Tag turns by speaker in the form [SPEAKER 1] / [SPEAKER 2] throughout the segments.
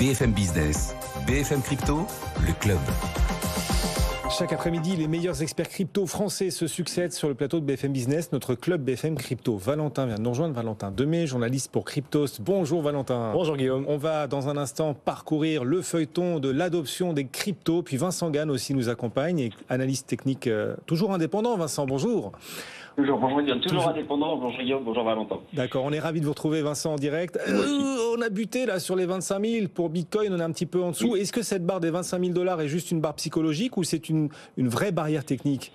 [SPEAKER 1] BFM Business, BFM Crypto, le club.
[SPEAKER 2] Chaque après-midi, les meilleurs experts crypto français se succèdent sur le plateau de BFM Business, notre club BFM Crypto. Valentin vient de nous rejoindre, Valentin Demey, journaliste pour Cryptost. Bonjour Valentin.
[SPEAKER 3] Bonjour Guillaume.
[SPEAKER 2] On va dans un instant parcourir le feuilleton de l'adoption des cryptos. Puis Vincent Gann aussi nous accompagne, analyste technique toujours indépendant. Vincent, bonjour.
[SPEAKER 4] Bonjour Guillaume, toujours indépendant. Bonjour Guillaume, bonjour Valentin.
[SPEAKER 2] D'accord, on est ravis de vous retrouver Vincent en direct. On a buté là sur les 25 000 pour Bitcoin, on est un petit peu en dessous. Oui. Est-ce que cette barre des 25 000 $ est juste une barre psychologique ou c'est une vraie barrière technique ?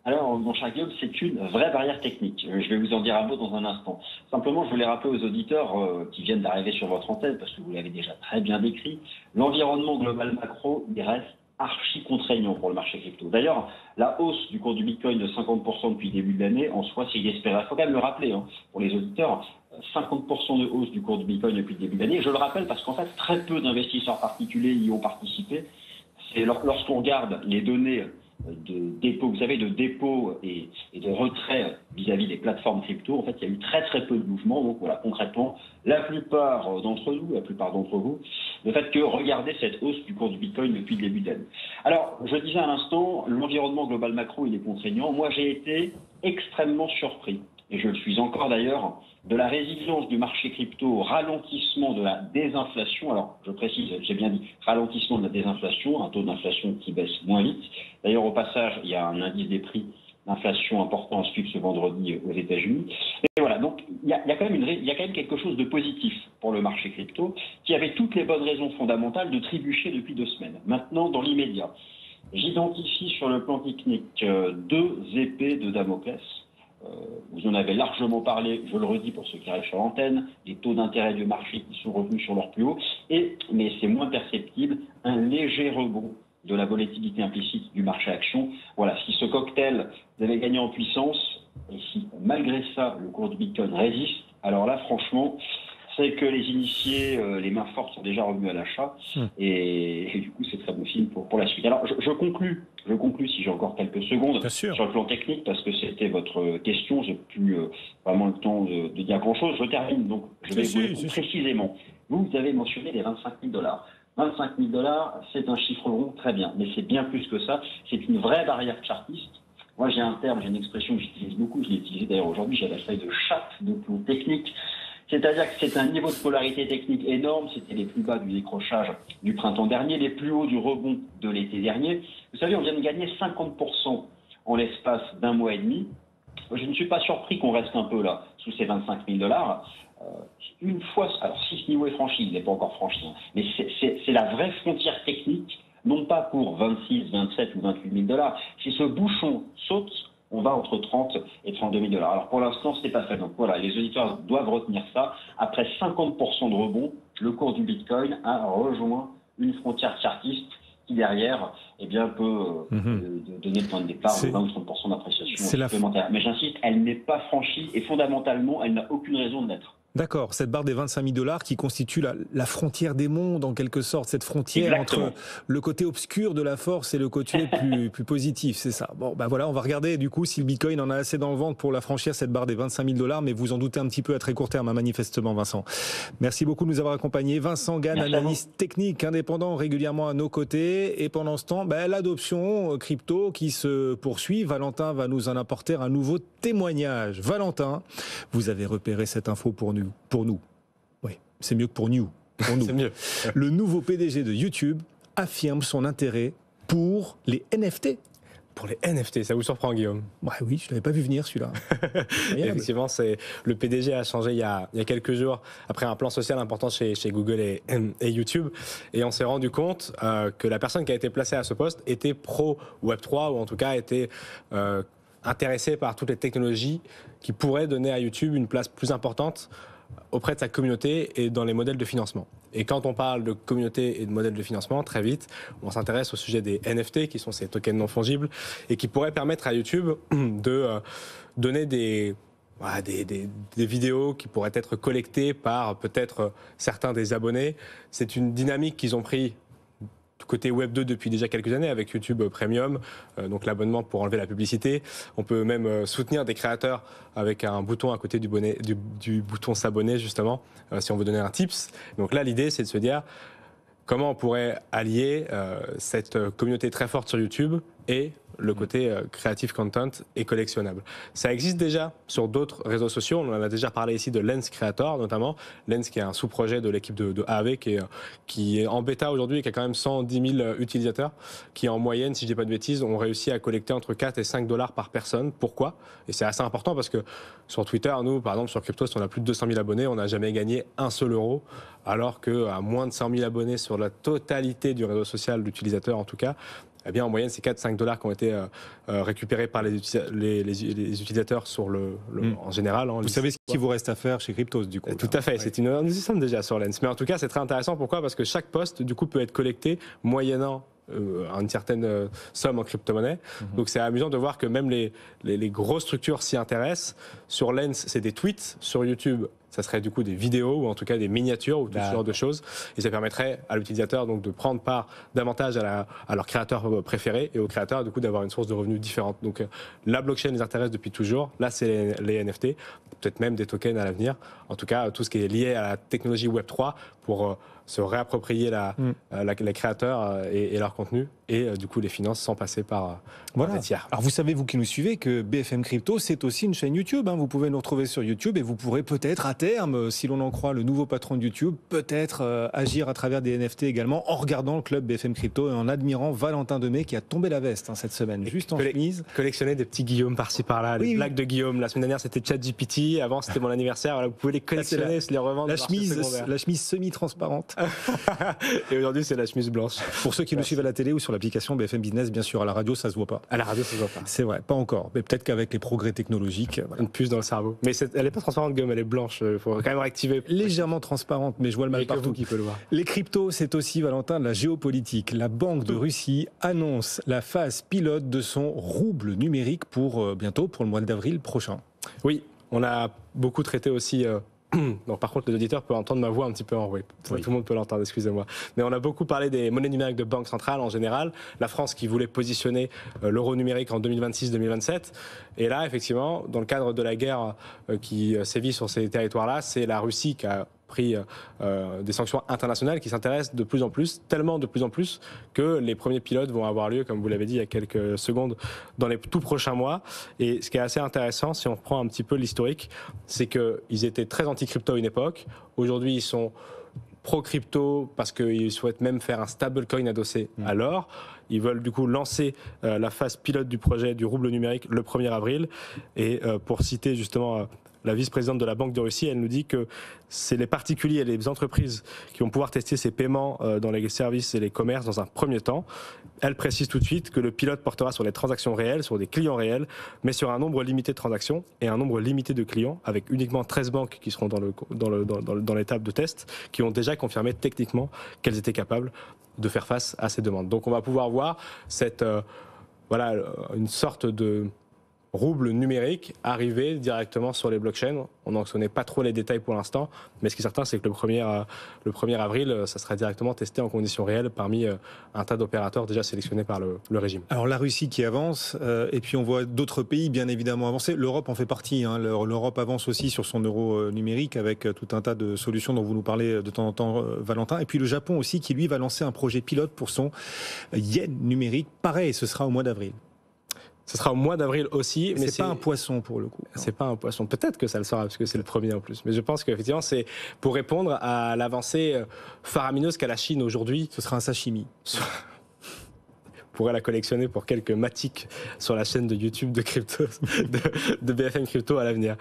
[SPEAKER 4] Alors, mon cher Guillaume, c'est une vraie barrière technique. Je vais vous en dire un mot dans un instant. Simplement, je voulais rappeler aux auditeurs qui viennent d'arriver sur votre antenne, parce que vous l'avez déjà très bien décrit, l'environnement global macro, il reste archi contraignant pour le marché crypto. D'ailleurs, la hausse du cours du Bitcoin de 50% depuis le début de l'année, en soi, c'est inespéré. Il faut quand même le rappeler, pour les auditeurs, 50% de hausse du cours du Bitcoin depuis le début de l'année. Je le rappelle parce qu'en fait, très peu d'investisseurs particuliers y ont participé. C'est lorsqu'on regarde les données de dépôt, vous savez, de dépôt et de retrait vis-à-vis des plateformes crypto, en fait, il y a eu très peu de mouvements. Donc voilà, concrètement, la plupart d'entre vous, le fait que regardez cette hausse du cours du Bitcoin depuis le début de l'année. Alors, je disais à l'instant, l'environnement global macro, il est contraignant. Moi, j'ai été extrêmement surpris, et je le suis encore d'ailleurs, de la résilience du marché crypto au ralentissement de la désinflation. Alors, je précise, j'ai bien dit ralentissement de la désinflation, un taux d'inflation qui baisse moins vite. D'ailleurs, au passage, il y a un indice des prix d'inflation important à suivre ce vendredi aux États-Unis. Et voilà, donc il y a quand même quelque chose de positif pour le marché crypto qui avait toutes les bonnes raisons fondamentales de trébucher depuis 2 semaines. Maintenant, dans l'immédiat, j'identifie sur le plan technique 2 épées de Damoclès. Vous en avez largement parlé, je le redis pour ceux qui arrivent sur l'antenne, les taux d'intérêt du marché qui sont revenus sur leur plus haut, mais c'est moins perceptible, un léger rebond de la volatilité implicite du marché action. Voilà, si ce cocktail devait gagner en puissance, et si malgré ça le cours du Bitcoin résiste, alors là franchement, c'est que les initiés, les mains fortes sont déjà revenus à l'achat, et du coup c'est très bon signe pour la suite. Alors je conclus si j'ai encore quelques secondes sur le plan technique, parce que c'était votre question, j'ai plus vraiment le temps de dire grand-chose. Je termine donc, je vais vous précisément. Vous avez mentionné les 25 000 $. 25 000 $, c'est un chiffre rond, très bien, mais c'est bien plus que ça, c'est une vraie barrière chartiste. Moi j'ai un terme, j'ai une expression que j'utilise beaucoup, je l'ai utilisée d'ailleurs aujourd'hui, j'ai la feuille de chat de plan technique. C'est-à-dire que c'est un niveau de polarité technique énorme, c'était les plus bas du décrochage du printemps dernier, les plus hauts du rebond de l'été dernier. Vous savez, on vient de gagner 50% en l'espace d'un mois et demi. Je ne suis pas surpris qu'on reste un peu là, sous ces 25 000 $. Une fois, alors si ce niveau est franchi, il n'est pas encore franchi, mais c'est la vraie frontière technique, non pas pour 26, 27 ou 28 000 $. Si ce bouchon saute, on va entre 30 et 32 000 $. Alors pour l'instant, ce n'est pas fait. Donc voilà, les auditeurs doivent retenir ça. Après 50% de rebond, le cours du Bitcoin a rejoint une frontière chartiste qui derrière peut donner le point de départ de 20 ou 30% d'appréciation supplémentaire. Mais j'insiste, elle n'est pas franchie et fondamentalement, elle n'a aucune raison de l'être.
[SPEAKER 2] D'accord, cette barre des 25 000 $ qui constitue la frontière des mondes en quelque sorte, cette frontière entre le côté obscur de la force et le côté plus positif, c'est ça. Bon, voilà, on va regarder du coup si le Bitcoin en a assez dans le ventre pour la franchir, cette barre des 25 000 $, mais vous en doutez un petit peu à très court terme, manifestement, Vincent. Merci beaucoup de nous avoir accompagnés. Vincent Gann, analyste technique indépendant régulièrement à nos côtés, et pendant ce temps, l'adoption crypto qui se poursuit. Valentin va nous en apporter un nouveau témoignage. Valentin, vous avez repéré cette info pour nous. Oui, c'est mieux que pour nous.
[SPEAKER 3] C'est mieux.
[SPEAKER 2] Le nouveau PDG de YouTube affirme son intérêt pour les NFT.
[SPEAKER 3] Pour les NFT, ça vous surprend, Guillaume?
[SPEAKER 2] Oui, je ne l'avais pas vu venir, celui-là.
[SPEAKER 3] Effectivement, le PDG a changé il y a quelques jours, après un plan social important chez Google et YouTube. Et on s'est rendu compte que la personne qui a été placée à ce poste était pro Web3, ou en tout cas était intéressé par toutes les technologies qui pourraient donner à YouTube une place plus importante auprès de sa communauté et dans les modèles de financement. Et quand on parle de communauté et de modèles de financement, très vite, on s'intéresse au sujet des NFT, qui sont ces tokens non fongibles, et qui pourraient permettre à YouTube de donner des vidéos qui pourraient être collectées par peut-être certains des abonnés. C'est une dynamique qu'ils ont pris côté Web 2 depuis déjà quelques années avec YouTube Premium, donc l'abonnement pour enlever la publicité. On peut même soutenir des créateurs avec un bouton à côté du bouton s'abonner justement, si on veut donner un tips. Donc là, l'idée, c'est de se dire comment on pourrait allier cette communauté très forte sur YouTube et le côté creative content et collectionnable. Ça existe déjà sur d'autres réseaux sociaux. On en a déjà parlé ici de Lens Creator notamment. Lens qui est un sous-projet de l'équipe de AAV qui est en bêta aujourd'hui et qui a quand même 110 000 utilisateurs qui en moyenne, si je dis pas de bêtises, ont réussi à collecter entre 4 et 5 $ par personne. Pourquoi? Et c'est assez important parce que sur Twitter, nous par exemple sur Cryptos, on a plus de 200 000 abonnés, on n'a jamais gagné un seul euro, alors qu'à moins de 100 000 abonnés sur la totalité du réseau social d'utilisateurs en tout cas, eh bien, en moyenne, c'est 4-5 $ qui ont été récupérés par les utilisateurs sur en général.
[SPEAKER 2] Vous savez ce qu'il vous reste à faire chez Cryptos, du coup.
[SPEAKER 3] Tout à fait. Ouais. Nous y sommes déjà sur Lens. Mais en tout cas, c'est très intéressant. Pourquoi? Parce que chaque poste, du coup, peut être collecté moyennant une certaine somme en crypto-monnaie. Donc c'est amusant de voir que même les grosses structures s'y intéressent. Sur Lens, c'est des tweets. Sur YouTube, ça serait du coup des vidéos ou en tout cas des miniatures ou tout ce genre de choses. Et ça permettrait à l'utilisateur donc de prendre part davantage à leur créateur préféré et aux créateurs du coup d'avoir une source de revenus différente. Donc la blockchain les intéresse depuis toujours. Là, c'est les NFT, peut-être même des tokens à l'avenir. En tout cas, tout ce qui est lié à la technologie Web3 pour se réapproprier les créateurs et leur contenu et du coup les finances sans passer par les tiers.
[SPEAKER 2] Alors vous savez, vous qui nous suivez, que BFM Crypto, c'est aussi une chaîne YouTube. Vous pouvez nous retrouver sur YouTube et vous pourrez peut-être à terme, si l'on en croit le nouveau patron de YouTube, peut-être agir à travers des NFT également en regardant le club BFM Crypto et en admirant Valentin Demey qui a tombé la veste cette semaine, juste en chemise.
[SPEAKER 3] Collectionner des petits Guillaume par-ci par-là, les blagues de Guillaume. La semaine dernière c'était ChatGPT, avant c'était mon anniversaire. Voilà, vous pouvez les collectionner, les revendre.
[SPEAKER 2] La chemise semi-transparente.
[SPEAKER 3] Et aujourd'hui c'est la chemise blanche.
[SPEAKER 2] Pour ceux qui nous suivent à la télé ou sur l'application BFM Business, bien sûr, à la radio ça se voit pas.
[SPEAKER 3] À la radio ça se voit pas.
[SPEAKER 2] C'est vrai, pas encore. Mais peut-être qu'avec les progrès technologiques.
[SPEAKER 3] Une puce dans le cerveau. Mais elle est pas transparente, Guillaume, elle est blanche. Il faut quand même réactiver.
[SPEAKER 2] Légèrement transparente, mais je vois le mal partout.
[SPEAKER 3] Qui peut le voir.
[SPEAKER 2] Les cryptos, c'est aussi, Valentin, de la géopolitique. La Banque de Russie annonce la phase pilote de son rouble numérique pour bientôt, pour le mois d'avril prochain.
[SPEAKER 3] Oui, on a beaucoup traité aussi. Donc, par contre, les auditeurs peuvent entendre ma voix un petit peu enrouée. Tout le monde peut l'entendre, excusez-moi. Mais on a beaucoup parlé des monnaies numériques de banque centrale en général. La France qui voulait positionner l'euro numérique en 2026-2027. Et là, effectivement, dans le cadre de la guerre qui sévit sur ces territoires-là, c'est la Russie qui a pris des sanctions internationales qui s'intéressent de plus en plus, tellement de plus en plus, que les premiers pilotes vont avoir lieu, comme vous l'avez dit il y a quelques secondes, dans les tout prochains mois. Et ce qui est assez intéressant, si on reprend un petit peu l'historique, c'est qu'ils étaient très anti-crypto à une époque. Aujourd'hui, ils sont pro-crypto parce qu'ils souhaitent même faire un stablecoin adossé à l'or. Ils veulent du coup lancer la phase pilote du projet du rouble numérique le 1er avril. Et pour citer justement la vice-présidente de la Banque de Russie, elle nous dit que c'est les particuliers et les entreprises qui vont pouvoir tester ces paiements dans les services et les commerces dans un premier temps. Elle précise tout de suite que le pilote portera sur les transactions réelles, sur des clients réels, mais sur un nombre limité de transactions et un nombre limité de clients, avec uniquement 13 banques qui seront dans l'étape de test, qui ont déjà confirmé techniquement qu'elles étaient capables de faire face à ces demandes. Donc on va pouvoir voir une sorte de rouble numérique arriver directement sur les blockchains. On n'en connaît pas trop les détails pour l'instant, mais ce qui est certain, c'est que le 1er avril, ça sera directement testé en conditions réelles parmi un tas d'opérateurs déjà sélectionnés par le régime.
[SPEAKER 2] Alors la Russie qui avance, et puis on voit d'autres pays bien évidemment avancer. L'Europe en fait partie. L'Europe avance aussi sur son euro numérique avec tout un tas de solutions dont vous nous parlez de temps en temps, Valentin. Et puis le Japon aussi qui lui va lancer un projet pilote pour son yen numérique. Pareil, ce sera au mois d'avril.
[SPEAKER 3] Ce sera au mois d'avril aussi.
[SPEAKER 2] Mais c'est pas un poisson pour le coup.
[SPEAKER 3] C'est pas un poisson. Peut-être que ça le sera parce que c'est le premier en plus. Mais je pense qu'effectivement, c'est pour répondre à l'avancée faramineuse qu'a la Chine aujourd'hui.
[SPEAKER 2] Ce sera un sashimi.
[SPEAKER 3] Pourrait la collectionner pour quelques matiques sur la chaîne de YouTube de crypto, de BFM Crypto à l'avenir.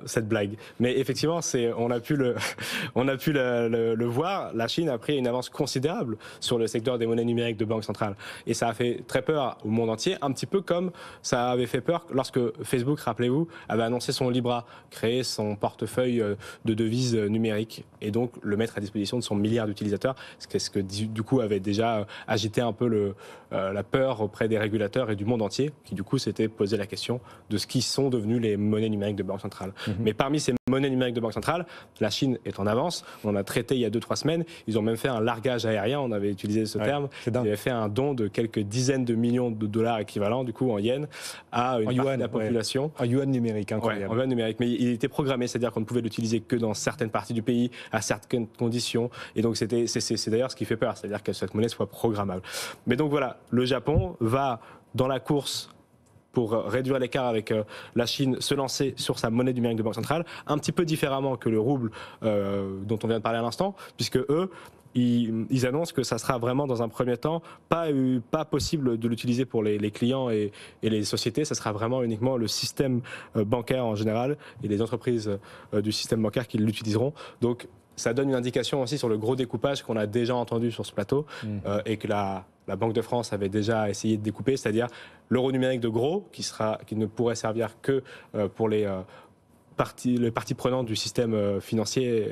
[SPEAKER 3] Cette blague. Mais effectivement, on a pu le voir. La Chine a pris une avance considérable sur le secteur des monnaies numériques de banque centrale. Et ça a fait très peur au monde entier, un petit peu comme ça avait fait peur lorsque Facebook, rappelez-vous, avait annoncé son Libra, créé son portefeuille de devises numériques et donc le mettre à disposition de son milliard d'utilisateurs, ce que du coup avait déjà agité un peu la peur auprès des régulateurs et du monde entier, qui du coup s'étaient posé la question de ce qui sont devenues les monnaies numériques de banque centrale. Mais parmi ces monnaies numériques de banque centrale, la Chine est en avance. On a traité il y a 2-3 semaines. Ils ont même fait un largage aérien, on avait utilisé ce terme. Ils avaient fait un don de quelques dizaines de millions de dollars équivalents, du coup en yens, à une partie de la population.
[SPEAKER 2] En yuan numérique, incroyable.
[SPEAKER 3] En yuan numérique, mais il était programmé, c'est-à-dire qu'on ne pouvait l'utiliser que dans certaines parties du pays, à certaines conditions. Et donc c'est d'ailleurs ce qui fait peur, c'est-à-dire que cette monnaie soit programmable. Mais donc voilà, le Japon va dans la course pour réduire l'écart avec la Chine, se lancer sur sa monnaie numérique de banque centrale, un petit peu différemment que le rouble dont on vient de parler à l'instant, puisque eux, ils annoncent que ça sera vraiment dans un premier temps pas possible de l'utiliser pour les clients et les sociétés, ça sera vraiment uniquement le système bancaire en général et les entreprises du système bancaire qui l'utiliseront. Donc ça donne une indication aussi sur le gros découpage qu'on a déjà entendu sur ce plateau et que la Banque de France avait déjà essayé de découper, c'est-à-dire l'euro numérique de gros qui ne pourrait servir que pour les parties prenantes du système financier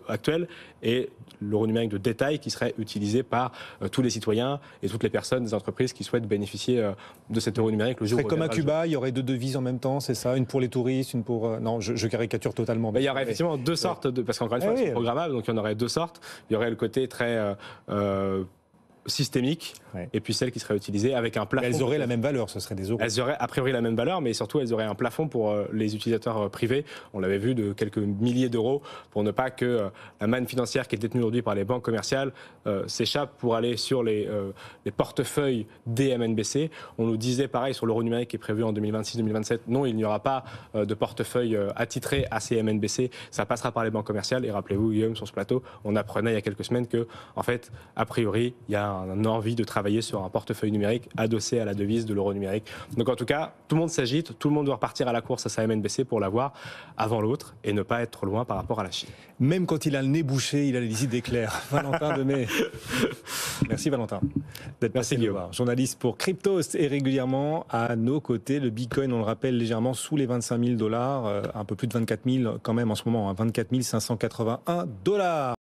[SPEAKER 3] actuel et l'euro numérique de détail qui serait utilisé par tous les citoyens et toutes les personnes des entreprises qui souhaitent bénéficier de cet euro numérique le jour où...
[SPEAKER 2] C'est comme à Cuba, il y aurait 2 devises en même temps, c'est ça? Une pour les touristes, une pour... Non, je caricature totalement.
[SPEAKER 3] Il y aurait effectivement 2 sortes, parce qu'encore une fois, c'est programmable, donc il y en aurait 2 sortes. Il y aurait le côté très... systémique, et puis celles qui seraient utilisées avec un plafond.
[SPEAKER 2] Elles auraient la même valeur, ce serait des euros.
[SPEAKER 3] Elles auraient a priori la même valeur, mais surtout elles auraient un plafond pour les utilisateurs privés. On l'avait vu, de quelques milliers d'euros, pour ne pas que la manne financière qui est détenue aujourd'hui par les banques commerciales s'échappe pour aller sur les portefeuilles des MNBC. On nous disait pareil sur l'euro numérique qui est prévu en 2026-2027. Non, il n'y aura pas de portefeuille attitré à ces MNBC. Ça passera par les banques commerciales. Et rappelez-vous, Guillaume, sur ce plateau, on apprenait il y a quelques semaines que, en fait, a priori, il y a une envie de travailler sur un portefeuille numérique adossé à la devise de l'euro numérique. Donc en tout cas, tout le monde s'agite, tout le monde doit repartir à la course à sa MNBC pour l'avoir avant l'autre et ne pas être trop loin par rapport à la Chine.
[SPEAKER 2] Même quand il a le nez bouché, il a les idées claires. Valentin Demey. Merci Valentin d'être passé nous voir. Journaliste pour Cryptost et régulièrement à nos côtés. Le Bitcoin, on le rappelle, légèrement sous les 25 000 $, un peu plus de 24 000 quand même en ce moment, 24 581 $.